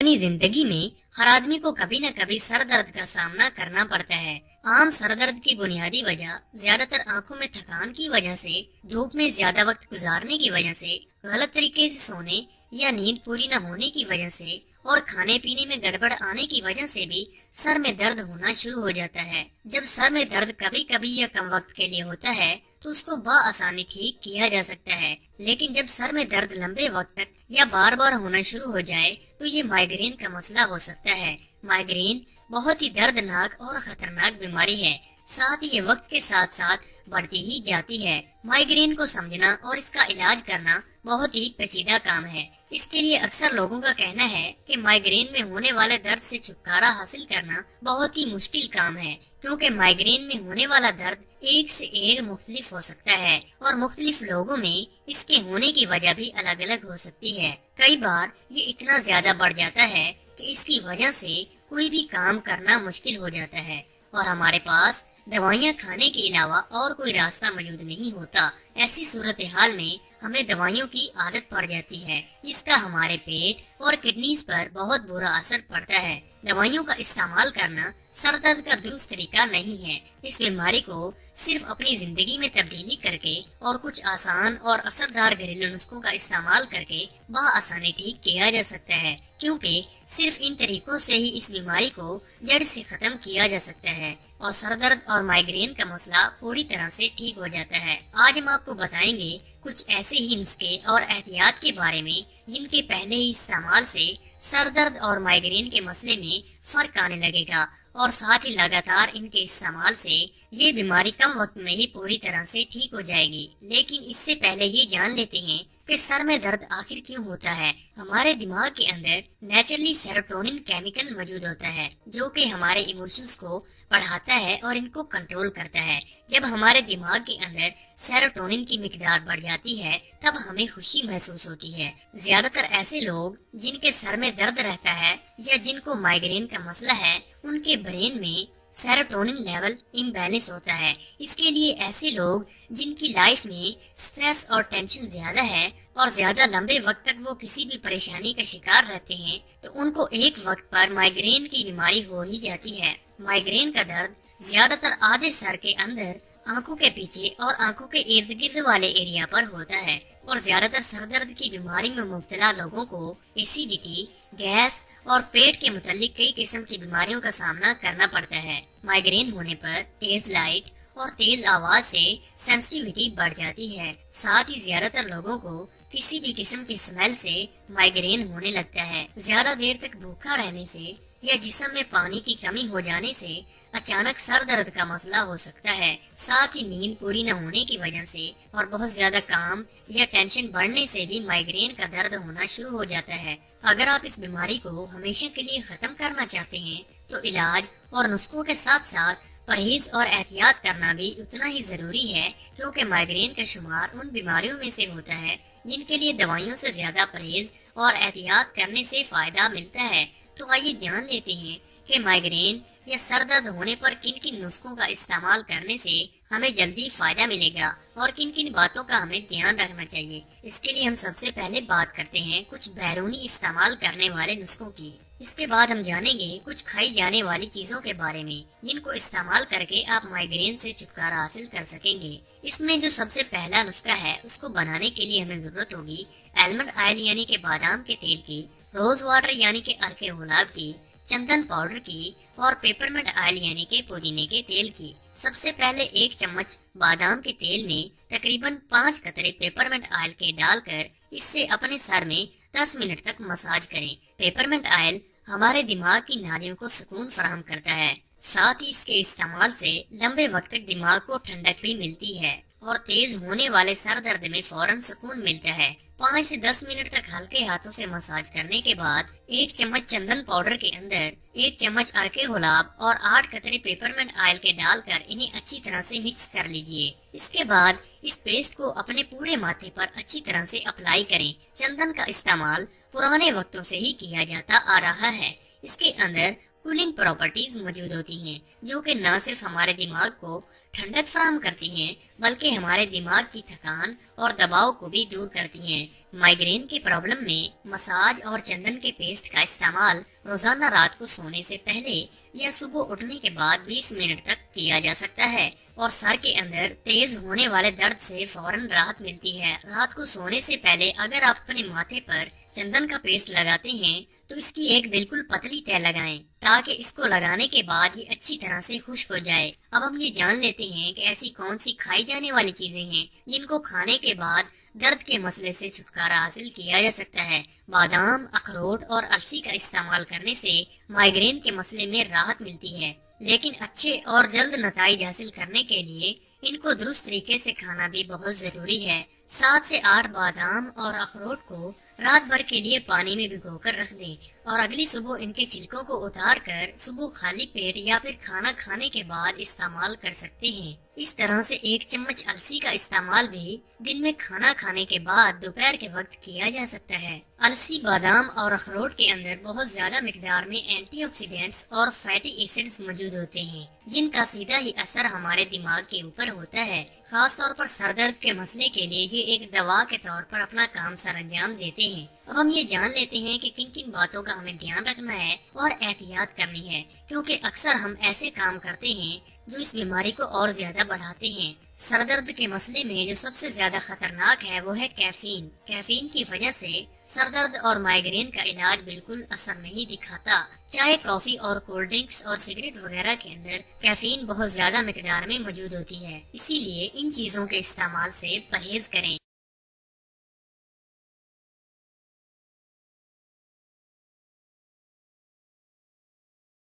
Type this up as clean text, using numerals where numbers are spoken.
अपनी जिंदगी में हर आदमी को कभी न कभी सर दर्द का सामना करना पड़ता है। आम सर दर्द की बुनियादी वजह ज्यादातर आंखों में थकान की वजह से, धूप में ज्यादा वक्त गुजारने की वजह से, गलत तरीके से सोने या नींद पूरी न होने की वजह से और खाने पीने में गड़बड़ आने की वजह से भी सर में दर्द होना शुरू हो जाता है। जब सर में दर्द कभी कभी या कम वक्त के लिए होता है तो उसको बआसानी ठीक किया जा सकता है, लेकिन जब सर में दर्द लंबे वक्त तक या बार बार होना शुरू हो जाए तो ये माइग्रेन का मसला हो सकता है। माइग्रेन बहुत ही दर्दनाक और खतरनाक बीमारी है, साथ ही ये वक्त के साथ साथ बढ़ती ही जाती है। माइग्रेन को समझना और इसका इलाज करना बहुत ही पेचीदा काम है। इसके लिए अक्सर लोगों का कहना है कि माइग्रेन में होने वाले दर्द से छुटकारा हासिल करना बहुत ही मुश्किल काम है, क्योंकि माइग्रेन में होने वाला दर्द एक से एक मुख्तलिफ हो सकता है और मुख्तलिफ लोगों में इसके होने की वजह भी अलग अलग हो सकती है। कई बार ये इतना ज्यादा बढ़ जाता है कि इसकी वजह से कोई भी काम करना मुश्किल हो जाता है और हमारे पास दवाइयाँ खाने के अलावा और कोई रास्ता मौजूद नहीं होता। ऐसी सूरत हाल में हमें दवाइयों की आदत पड़ जाती है, जिसका हमारे पेट और किडनीज पर बहुत बुरा असर पड़ता है। दवाइयों का इस्तेमाल करना सर दर्द का दुरुस्त तरीका नहीं है। इस बीमारी को सिर्फ अपनी जिंदगी में तब्दीली करके और कुछ आसान और असरदार घरेलू नुस्खों का इस्तेमाल करके बआसानी ठीक किया जा सकता है, क्योंकि सिर्फ इन तरीकों से ही इस बीमारी को जड़ से खत्म किया जा सकता है और सर दर्द और माइग्रेन का मसला पूरी तरह से ठीक हो जाता है। आज हम आपको बताएंगे कुछ ऐसे ही नुस्खे और एहतियात के बारे में जिनके पहले ही इस्तेमाल से सर दर्द और माइग्रेन के मसले में फर्क आने लगेगा और साथ ही लगातार इनके इस्तेमाल से ये बीमारी कम वक्त में ही पूरी तरह से ठीक हो जाएगी। लेकिन इससे पहले ये जान लेते हैं कि सर में दर्द आखिर क्यों होता है। हमारे दिमाग के अंदर नेचुरली सेरोटोनिन केमिकल मौजूद होता है, जो कि हमारे इमोशंस को बढ़ाता है और इनको कंट्रोल करता है। जब हमारे दिमाग के अंदर सेरोटोनिन की मिकदार बढ़ जाती है तब हमें खुशी महसूस होती है। ज्यादातर ऐसे लोग जिनके सर में दर्द रहता है या जिनको माइग्रेन का मसला है, उनके ब्रेन में सेरोटोनिन लेवल इम्बैलेंस होता है। इसके लिए ऐसे लोग जिनकी लाइफ में स्ट्रेस और टेंशन ज्यादा है और ज्यादा लंबे वक्त तक वो किसी भी परेशानी का शिकार रहते हैं, तो उनको एक वक्त पर माइग्रेन की बीमारी हो ही जाती है। माइग्रेन का दर्द ज्यादातर आधे सर के अंदर, आंखों के पीछे और आंखों के इर्द गिर्द वाले एरिया पर होता है और ज्यादातर सर दर्द की बीमारी में मुब्तला लोगों को एसिडिटी, गैस और पेट के मुतालिक कई किस्म की बीमारियों का सामना करना पड़ता है। माइग्रेन होने पर तेज लाइट और तेज आवाज से सेंसिटिविटी बढ़ जाती है। साथ ही ज्यादातर लोगों को किसी भी किस्म की स्मेल से माइग्रेन होने लगता है। ज्यादा देर तक भूखा रहने से या जिस्म में पानी की कमी हो जाने से अचानक सर दर्द का मसला हो सकता है। साथ ही नींद पूरी न होने की वजह से और बहुत ज्यादा काम या टेंशन बढ़ने से भी माइग्रेन का दर्द होना शुरू हो जाता है। अगर आप इस बीमारी को हमेशा के लिए खत्म करना चाहते हैं तो इलाज और नुस्खों के साथ साथ परहेज और एहतियात करना भी उतना ही जरूरी है, क्योंकि माइग्रेन का शुमार उन बीमारियों में से होता है जिनके लिए दवाइयों से ज्यादा परहेज और एहतियात करने से फायदा मिलता है। तो आइए जान लेते हैं कि माइग्रेन या सर दर्द होने पर किन किन नुस्खों का इस्तेमाल करने से हमें जल्दी फायदा मिलेगा और किन किन बातों का हमें ध्यान रखना चाहिए। इसके लिए हम सबसे पहले बात करते हैं कुछ बैरूनी इस्तेमाल करने वाले नुस्खों की। इसके बाद हम जानेंगे कुछ खाई जाने वाली चीजों के बारे में जिनको इस्तेमाल करके आप माइग्रेन से छुटकारा हासिल कर सकेंगे। इसमें जो सबसे पहला नुस्खा है उसको बनाने के लिए हमें जरूरत होगी आलमंड ऑयल यानी के बादाम के तेल की, रोज वाटर यानी के अर्के गुलाब की, चंदन पाउडर की और पेपरमिंट ऑयल यानी के पुदीने के तेल की। सबसे पहले 1 चम्मच बादाम के तेल में तकरीबन 5 कतरे पेपरमिंट ऑयल के डालकर इससे अपने सर में 10 मिनट तक मसाज करें। पेपरमिंट ऑयल हमारे दिमाग की नालियों को सुकून फराहम करता है। साथ ही इसके इस्तेमाल से लंबे वक्त तक दिमाग को ठंडक भी मिलती है और तेज होने वाले सर दर्द में फौरन सुकून मिलता है। 5 से 10 मिनट तक हल्के हाथों से मसाज करने के बाद 1 चम्मच चंदन पाउडर के अंदर 1 चम्मच अर्के गुलाब और 8 कतरे पेपरमिंट ऑयल के डालकर इन्हें अच्छी तरह से मिक्स कर लीजिए। इसके बाद इस पेस्ट को अपने पूरे माथे पर अच्छी तरह से अप्लाई करें। चंदन का इस्तेमाल पुराने वक्तों से ही किया जाता आ रहा है। इसके अंदर कूलिंग प्रॉपर्टीज मौजूद होती हैं, जो कि न सिर्फ हमारे दिमाग को ठंडक फराहम करती हैं, बल्कि हमारे दिमाग की थकान और दबाव को भी दूर करती हैं। माइग्रेन के प्रॉब्लम में मसाज और चंदन के पेस्ट का इस्तेमाल रोजाना रात को सोने से पहले या सुबह उठने के बाद 20 मिनट तक किया जा सकता है और सर के अंदर तेज होने वाले दर्द से फौरन राहत मिलती है। रात को सोने से पहले अगर आप अपने माथे पर चंदन का पेस्ट लगाते हैं तो इसकी एक बिल्कुल पतली तह लगाएं, ताकि इसको लगाने के बाद ये अच्छी तरह से खुश्क हो जाए। अब हम ये जान लेते हैं कि ऐसी कौन सी खाई जाने वाली चीजें हैं जिनको खाने के बाद दर्द के मसले से छुटकारा हासिल किया जा सकता है। बादाम, अखरोट और अलसी का इस्तेमाल करने से माइग्रेन के मसले में राहत मिलती है, लेकिन अच्छे और जल्द नताइज हासिल करने के लिए इनको दुरुस्त तरीके से खाना भी बहुत जरूरी है। 7 से 8 बादाम और अखरोट को रात भर के लिए पानी में भिगोकर रख दें और अगली सुबह इनके छिलकों को उतार कर सुबह खाली पेट या फिर खाना खाने के बाद इस्तेमाल कर सकते हैं। इस तरह से 1 चम्मच अलसी का इस्तेमाल भी दिन में खाना खाने के बाद दोपहर के वक्त किया जा सकता है। अलसी, बादाम और अखरोट के अंदर बहुत ज्यादा मिकदार में एंटीऑक्सीडेंट्स और फैटी एसिड्स मौजूद होते हैं, जिनका सीधा ही असर हमारे दिमाग के ऊपर होता है। खास तौर पर सर दर्द के मसले के लिए ये एक दवा के तौर पर अपना काम सरअंजाम देते हैं। अब हम ये जान लेते हैं कि किन किन बातों का हमें ध्यान रखना है और एहतियात करनी है, क्योंकि अक्सर हम ऐसे काम करते हैं जो इस बीमारी को और ज्यादा बढ़ाते हैं। सर दर्द के मसले में जो सबसे ज्यादा खतरनाक है वो है कैफीन। कैफीन की वजह से सर दर्द और माइग्रेन का इलाज बिल्कुल असर नहीं दिखाता। चाय, कॉफी और कोल्ड ड्रिंक्स और सिगरेट वगैरह के अंदर कैफीन बहुत ज्यादा मिकदार में मौजूद होती है, इसीलिए इन चीजों के इस्तेमाल से परहेज करें।